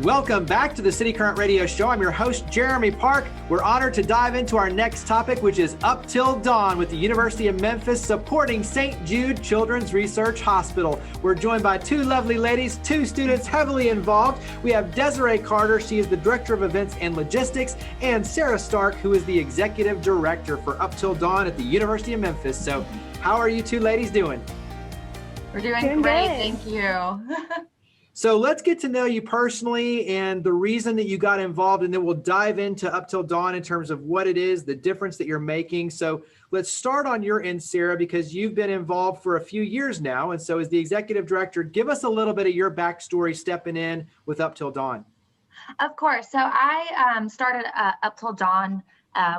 Welcome back to the City Current Radio Show. I'm your host, Jeremy Park. We're honored to dive into our next topic, which is Up Till Dawn with the University of Memphis supporting St. Jude Children's Research Hospital. We're joined by two lovely ladies, two students heavily involved. We have Desiree Carter. She is the Director of Events and Logistics, and Sarah Starc, who is the Executive Director for Up Till Dawn at the University of Memphis. So how are you two ladies doing? We're doing great, thank you. So let's get to know you personally and the reason that you got involved, and then we'll dive into Up Till Dawn in terms of what it is, the difference that you're making. So let's start on your end, Sarah, because you've been involved for a few years now. And so as the Executive Director, give us a little bit of your backstory stepping in with Up Till Dawn. Of course. So I started Up Till Dawn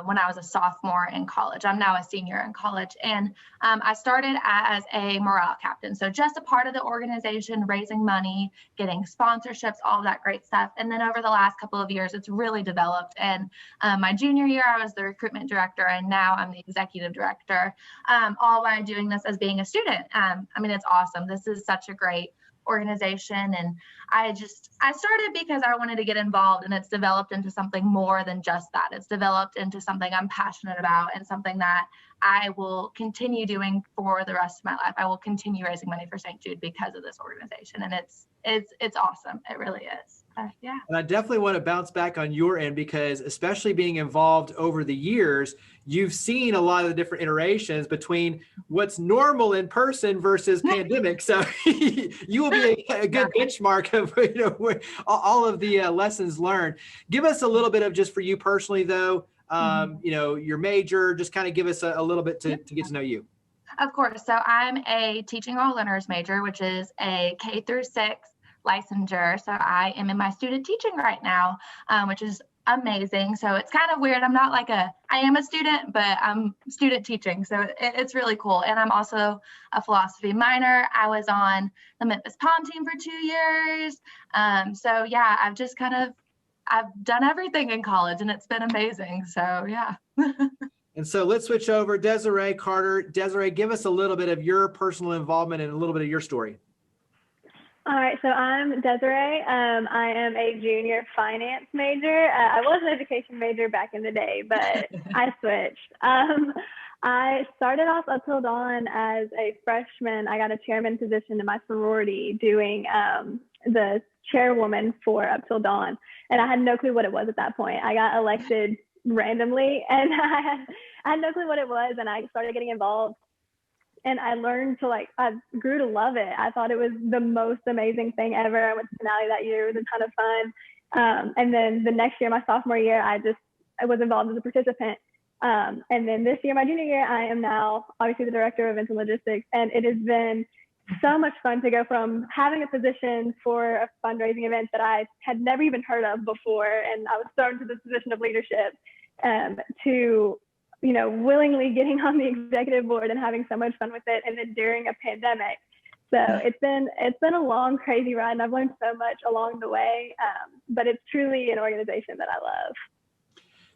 when I was a sophomore in college. I'm now a senior in college. And I started as a morale captain. So just a part of the organization, raising money, getting sponsorships, all of that great stuff. And then over the last couple of years, it's really developed. And my junior year, I was the recruitment director, and now I'm the executive director, all while doing this as being a student. I mean, it's awesome. This is such a great organization, and I started because I wanted to get involved, and it's developed into something more than just that. It's developed into something I'm passionate about and something that I will continue doing for the rest of my life. I will continue raising money for St. Jude because of this organization, and it's awesome. It really is. Yeah. And I definitely want to bounce back on your end, because especially being involved over the years, you've seen a lot of the different iterations between what's normal in person versus pandemic. So you will be a good benchmark of all of the lessons learned. Give us a little bit of, just for you personally though, your major, just kind of give us a little bit to get to know you. Of course. So I'm a teaching all learners major, which is a K through 6 licensure. So I am in my student teaching right now, which is amazing. So it's kind of weird. I am a student, but I'm student teaching. So it's really cool. And I'm also a philosophy minor. I was on the Memphis Pom team for 2 years. So yeah, I've done everything in college, and it's been amazing. So yeah. And so let's switch over. Desiree Carter. Desiree, give us a little bit of your personal involvement and a little bit of your story. All right, so I'm Desiree. I am a junior finance major. I was an education major back in the day, but I switched. I started off Up Till Dawn as a freshman. I got a chairman position in my sorority doing the chairwoman for Up Till Dawn, and I had no clue what it was at that point. I got elected randomly, and I had no clue what it was, and I started getting involved. And I learned I grew to love it. I thought it was the most amazing thing ever. I went to finale that year. It was a ton of fun. And then the next year, my sophomore year, I was involved as a participant. And then this year, my junior year, I am now obviously the Director of Events and Logistics. And it has been so much fun to go from having a position for a fundraising event that I had never even heard of before, and I was thrown to this position of leadership, to willingly getting on the executive board and having so much fun with it, and then during a pandemic. So it's been a long, crazy ride, and I've learned so much along the way, but it's truly an organization that I love.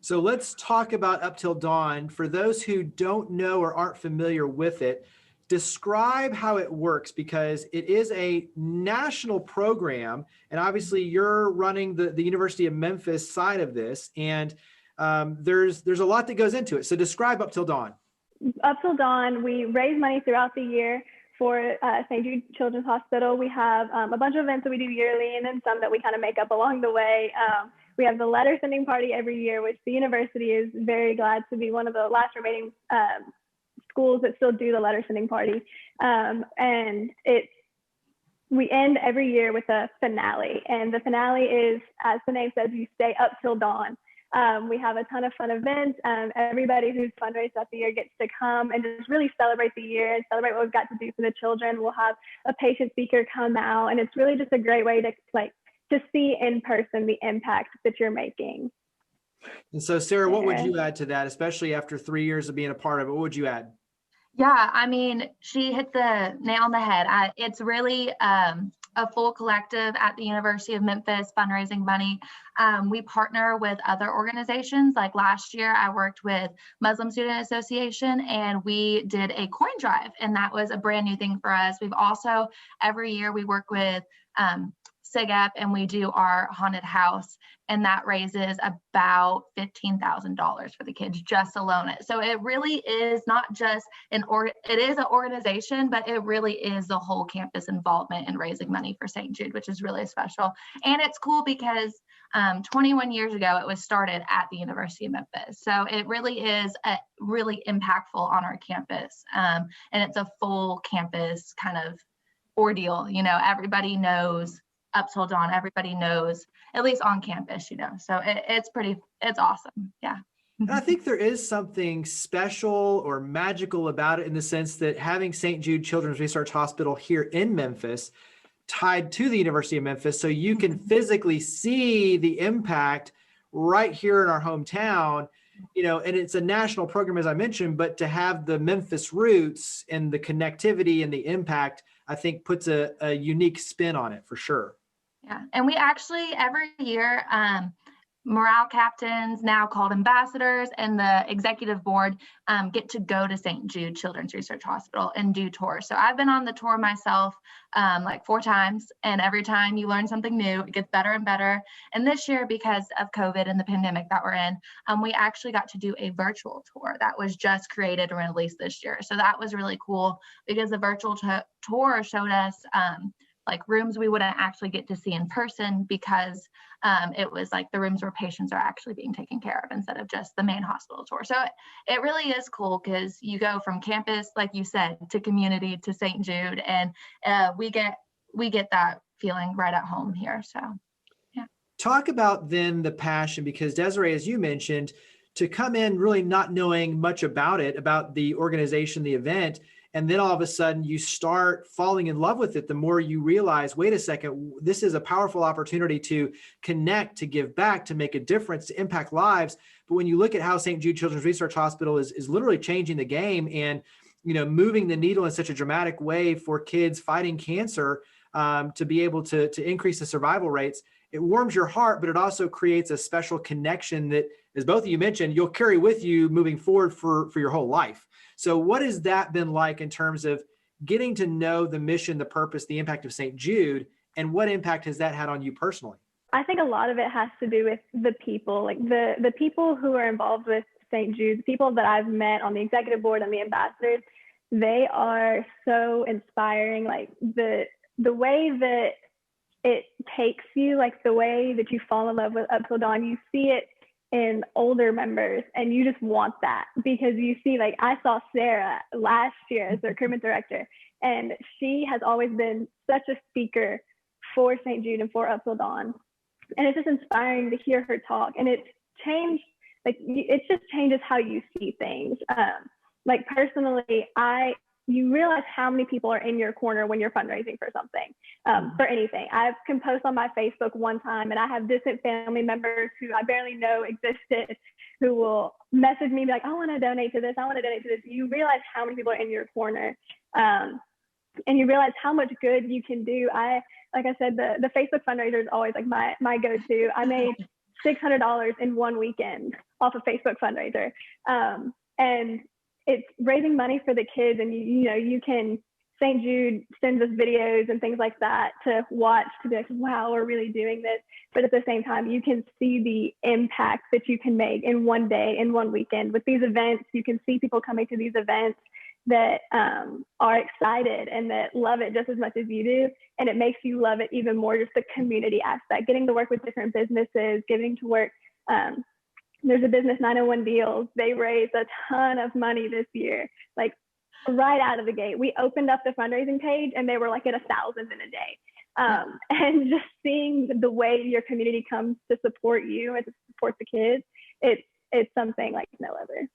So let's talk about Up Till Dawn. For those who don't know or aren't familiar with it, describe how it works, because it is a national program, and obviously you're running the University of Memphis side of this, and there's a lot that goes into it. So describe Up Till Dawn. Up Till Dawn, we raise money throughout the year for St. Jude Children's Hospital. We have a bunch of events that we do yearly, and then some that we kind of make up along the way. We have the letter sending party every year, which the university is very glad to be one of the last remaining schools that still do the letter sending party. And we end every year with a finale, and the finale is, as the name says, you stay up till dawn. We have a ton of fun events. Everybody who's fundraised throughout the year gets to come and just really celebrate the year and celebrate what we've got to do for the children. We'll have a patient speaker come out, and it's really just a great way to see in person the impact that you're making. And so, Sarah, what would you add to that, especially after 3 years of being a part of it? What would you add? Yeah, I mean, she hit the nail on the head. It's really a full collective at the University of Memphis fundraising money. we partner with other organizations. Like last year, I worked with Muslim Student Association, and we did a coin drive, and that was a brand new thing for us. We've also, every year we work with SIGAP, and we do our haunted house, and that raises about $15,000 for the kids just alone. So it really is not just it is an organization, but it really is the whole campus involvement in raising money for St. Jude, which is really special. And it's cool because 21 years ago, it was started at the University of Memphis. So it really is really impactful on our campus. And it's a full campus kind of ordeal. Everybody knows Up Till Dawn. Everybody knows, at least on campus, so it's awesome. Yeah. And I think there is something special or magical about it in the sense that having St. Jude Children's Research Hospital here in Memphis tied to the University of Memphis, so you can physically see the impact right here in our hometown, and it's a national program, as I mentioned, but to have the Memphis roots and the connectivity and the impact, I think puts a unique spin on it for sure. Yeah, and we actually every year, morale captains, now called ambassadors, and the executive board get to go to St. Jude Children's Research Hospital and do tours. So I've been on the tour myself like 4 times, and every time you learn something new, it gets better and better. And this year, because of COVID and the pandemic that we're in, we actually got to do a virtual tour that was just created and released this year. So that was really cool because the virtual tour showed us like rooms we wouldn't actually get to see in person because it was like the rooms where patients are actually being taken care of instead of just the main hospital tour. So it really is cool because you go from campus, like you said, to community to St. Jude, and we get that feeling right at home here. So yeah. Talk about then the passion, because Desiree, as you mentioned, to come in really not knowing much about it, about the organization, the event, and then all of a sudden you start falling in love with it. The more you realize, wait a second, this is a powerful opportunity to connect, to give back, to make a difference, to impact lives. But when you look at how St. Jude Children's Research Hospital is literally changing the game and, moving the needle in such a dramatic way for kids fighting cancer, to be able to increase the survival rates, it warms your heart, but it also creates a special connection that, as both of you mentioned, you'll carry with you moving forward for your whole life. So what has that been like in terms of getting to know the mission, the purpose, the impact of St. Jude, and what impact has that had on you personally? I think a lot of it has to do with the people, like the people who are involved with St. Jude, the people that I've met on the executive board and the ambassadors. They are so inspiring. Like the way that it takes you, like the way that you fall in love with Up Till Dawn, you see it in older members, and you just want that because you see, like I saw Sarah last year as the recruitment director, and she has always been such a speaker for St. Jude and for Up Till Dawn, and it's just inspiring to hear her talk. And it's changed, like it just changes how you see things. Like personally, you realize how many people are in your corner when you're fundraising for something, for anything. I can post on my Facebook one time, and I have distant family members who I barely know existed who will message me, be like, I want to donate to this. I want to donate to this. You realize how many people are in your corner, and you realize how much good you can do. Like I said, the Facebook fundraiser is always like my go-to. I made $600 in one weekend off a Facebook fundraiser. And it's raising money for the kids, and you can, St. Jude sends us videos and things like that to watch, to be like, wow, we're really doing this. But at the same time, you can see the impact that you can make in one day, in one weekend. With these events, you can see people coming to these events that are excited and that love it just as much as you do. And it makes you love it even more, just the community aspect, getting to work with different businesses, getting to work. There's a business, 901 Deals. They raised a ton of money this year, like right out of the gate. We opened up the fundraising page and they were like at 1,000 in a day. And just seeing the way your community comes to support you and to support the kids, it's something like no other.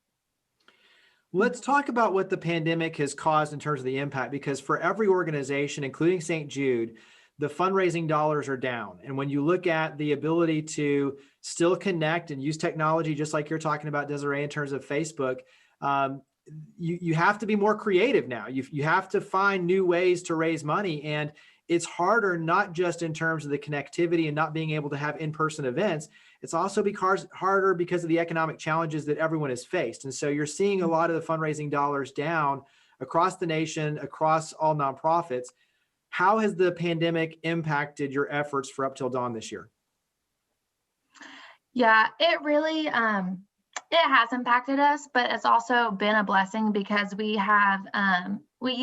Let's talk about what the pandemic has caused in terms of the impact, because for every organization, including St. Jude, the fundraising dollars are down. And when you look at the ability to still connect and use technology, just like you're talking about, Desiree, in terms of Facebook, you have to be more creative now. You have to find new ways to raise money. And it's harder, not just in terms of the connectivity and not being able to have in-person events. It's also harder because of the economic challenges that everyone has faced. And so you're seeing a lot of the fundraising dollars down across the nation, across all nonprofits. How has the pandemic impacted your efforts for Up Till Dawn this year? Yeah, it really, it has impacted us, but it's also been a blessing because we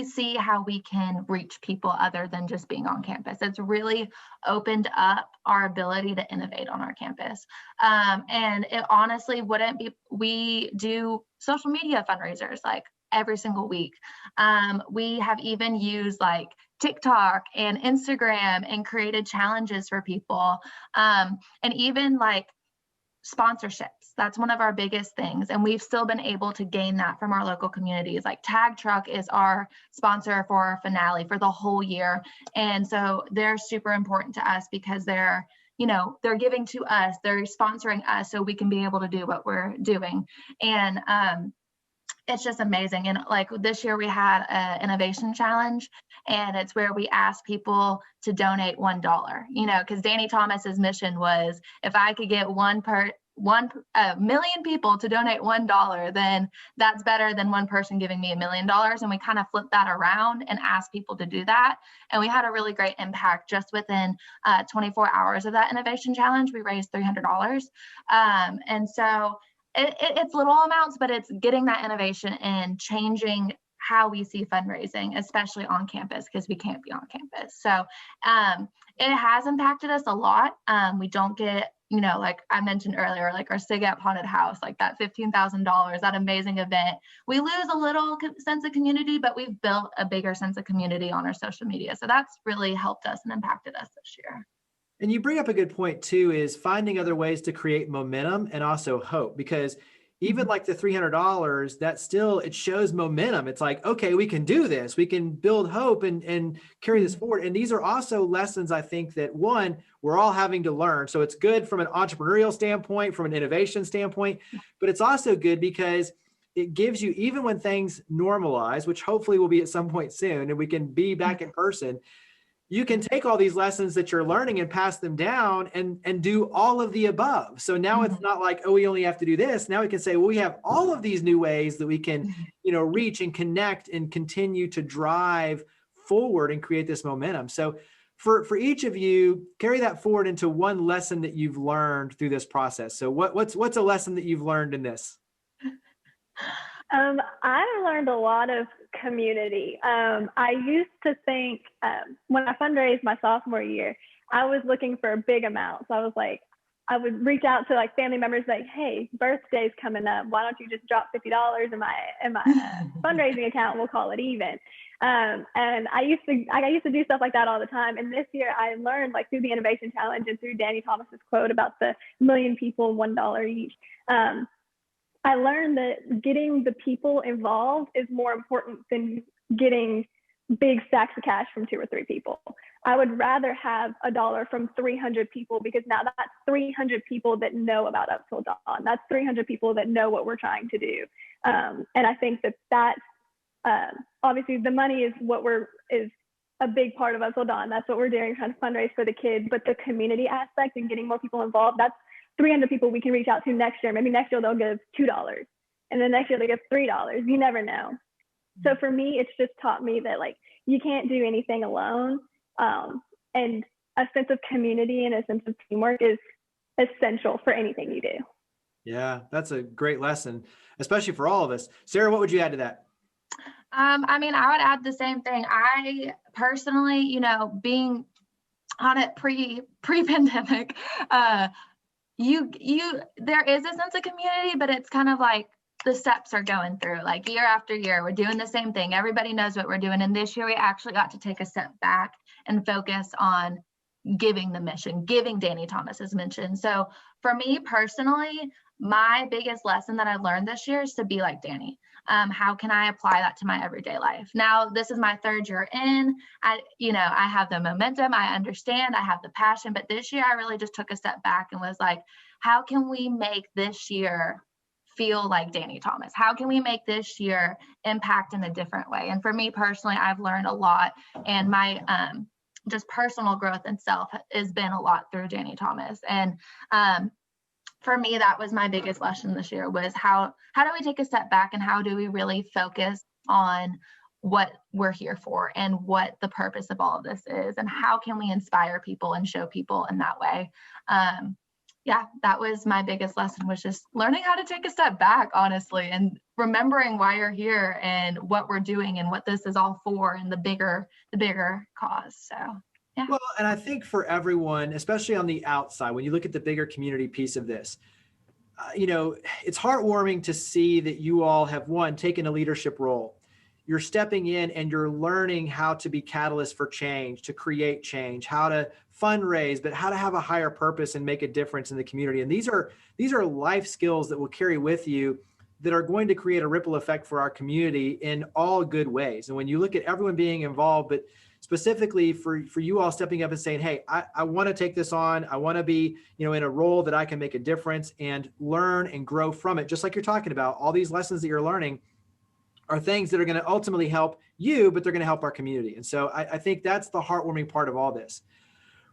see how we can reach people other than just being on campus. It's really opened up our ability to innovate on our campus. And it honestly wouldn't be, we do social media fundraisers like every single week. We have even used like TikTok and Instagram and created challenges for people. And even like sponsorships. That's one of our biggest things. And we've still been able to gain that from our local communities. Like Tag Truck is our sponsor for our finale for the whole year. And so they're super important to us because they're giving to us, they're sponsoring us so we can be able to do what we're doing. And it's just amazing. And like this year we had an innovation challenge, and it's where we asked people to donate $1, because Danny Thomas's mission was, if I could get a million people to donate $1, then that's better than one person giving me $1 million. And we kind of flipped that around and asked people to do that. And we had a really great impact. Just within 24 hours of that innovation challenge, we raised $300. And so it's little amounts, but it's getting that innovation and changing how we see fundraising, especially on campus, because we can't be on campus. So it has impacted us a lot. We don't get, like I mentioned earlier, like our SIGAP haunted house, like that $15,000, that amazing event. We lose a little sense of community, but we've built a bigger sense of community on our social media. So that's really helped us and impacted us this year. And you bring up a good point too, is finding other ways to create momentum and also hope, because even like the $300, that still, it shows momentum. It's like, okay, we can do this. We can build hope and carry this forward. And these are also lessons, I think, that one, we're all having to learn. So it's good from an entrepreneurial standpoint, from an innovation standpoint, but it's also good because it gives you, even when things normalize, which hopefully will be at some point soon, and we can be back in person, you can take all these lessons that you're learning and pass them down and do all of the above. So now it's not like, oh, we only have to do this. Now we can say, well, we have all of these new ways that we can, reach and connect and continue to drive forward and create this momentum. So for each of you, carry that forward into one lesson that you've learned through this process. So what's a lesson that you've learned in this? I learned a lot of community. I used to think when I fundraised my sophomore year, I was looking for a big amount. So I was like, I would reach out to like family members like, hey, birthday's coming up. Why don't you just drop $50 in my fundraising account? We'll call it even. And I used to do stuff like that all the time. And this year I learned, like through the innovation challenge and through Danny Thomas's quote about the million people, $1 each. I learned that getting the people involved is more important than getting big stacks of cash from 2 or 3 people. I would rather have $1 from 300 people, because now that's 300 people that know about Up Till Dawn. That's 300 people that know what we're trying to do. And I think that's obviously the money is is a big part of Up Till Dawn. That's what we're doing, trying to fundraise for the kids. But the community aspect and getting more people involved, that's 300 people we can reach out to next year. Maybe next year they'll give $2, and then next year they give $3. You never know. So for me, it's just taught me that like you can't do anything alone, and a sense of community and a sense of teamwork is essential for anything you do. Yeah, that's a great lesson, especially for all of us. Sarah, what would you add to that? I would add the same thing. I personally, being on it pre-pandemic, there is a sense of community, but it's kind of like the steps are going through, like year after year, we're doing the same thing. Everybody knows what we're doing. And this year we actually got to take a step back and focus on giving the mission, giving Danny Thomas's mission. So for me personally, my biggest lesson that I learned this year is to be like Danny. How can I apply that to my everyday life? Now, this is my 3rd year in. I have the momentum. I understand. I have the passion. But this year, I really just took a step back and was like, how can we make this year feel like Danny Thomas? How can we make this year impact in a different way? And for me personally, I've learned a lot. And my just personal growth itself has been a lot through Danny Thomas. And for me, that was my biggest lesson this year, was how do we take a step back and how do we really focus on what we're here for and what the purpose of all of this is, and how can we inspire people and show people in that way. Yeah, that was my biggest lesson, was just learning how to take a step back, honestly, and remembering why you're here and what we're doing and what this is all for, and the bigger cause. So yeah. Well, and I think for everyone, especially on the outside, when you look at the bigger community piece of this, it's heartwarming to see that you all have, one, taken a leadership role. You're stepping in and you're learning how to be catalysts for change, to create change, how to fundraise, but how to have a higher purpose and make a difference in the community. And these are life skills that will carry with you, that are going to create a ripple effect for our community in all good ways. And when you look at everyone being involved, but specifically for you all stepping up and saying, hey, I want to take this on. I want to be, in a role that I can make a difference and learn and grow from it. Just like you're talking about, all these lessons that you're learning are things that are going to ultimately help you, but they're going to help our community. And so I think that's the heartwarming part of all this.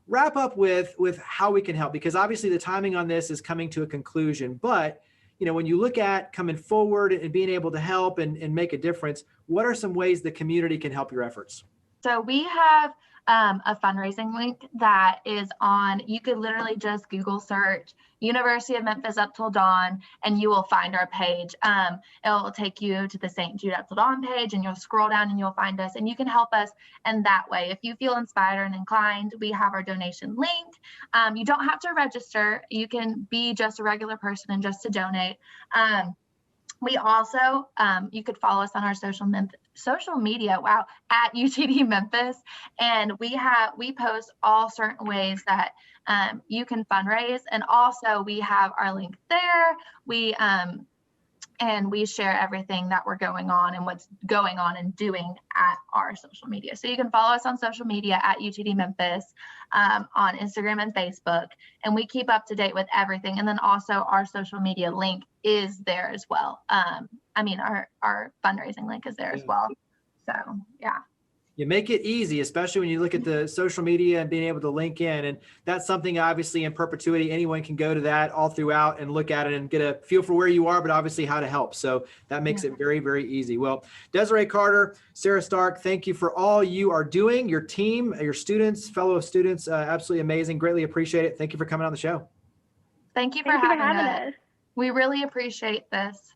Wrap up with how we can help, because obviously the timing on this is coming to a conclusion. But, when you look at coming forward and being able to help and make a difference, what are some ways the community can help your efforts? So we have a fundraising link that is on, you could literally just Google search University of Memphis Up Till Dawn, and you will find our page. It will take you to the St. Jude Up Till Dawn page, and you'll scroll down and you'll find us, and you can help us in that way. If you feel inspired and inclined, we have our donation link. You don't have to register. You can be just a regular person and just to donate. We also, you could follow us on our social media, at UTD Memphis. And we post all certain ways that you can fundraise. And also we have our link there. And we share everything that we're going on and what's going on and doing at our social media. So you can follow us on social media at UTD Memphis, on Instagram and Facebook, and we keep up to date with everything. And then also our social media link is there as well. Our fundraising link is there as well. So yeah. You make it easy, especially when you look at the social media and being able to link in. And that's something obviously in perpetuity, anyone can go to that all throughout and look at it and get a feel for where you are, but obviously how to help. So that makes it very, very easy. Well, Desiree Carter, Sarah Starc, thank you for all you are doing, your team, your students, fellow students, absolutely amazing. Greatly appreciate it. Thank you for coming on the show. Thank you for having us. We really appreciate this.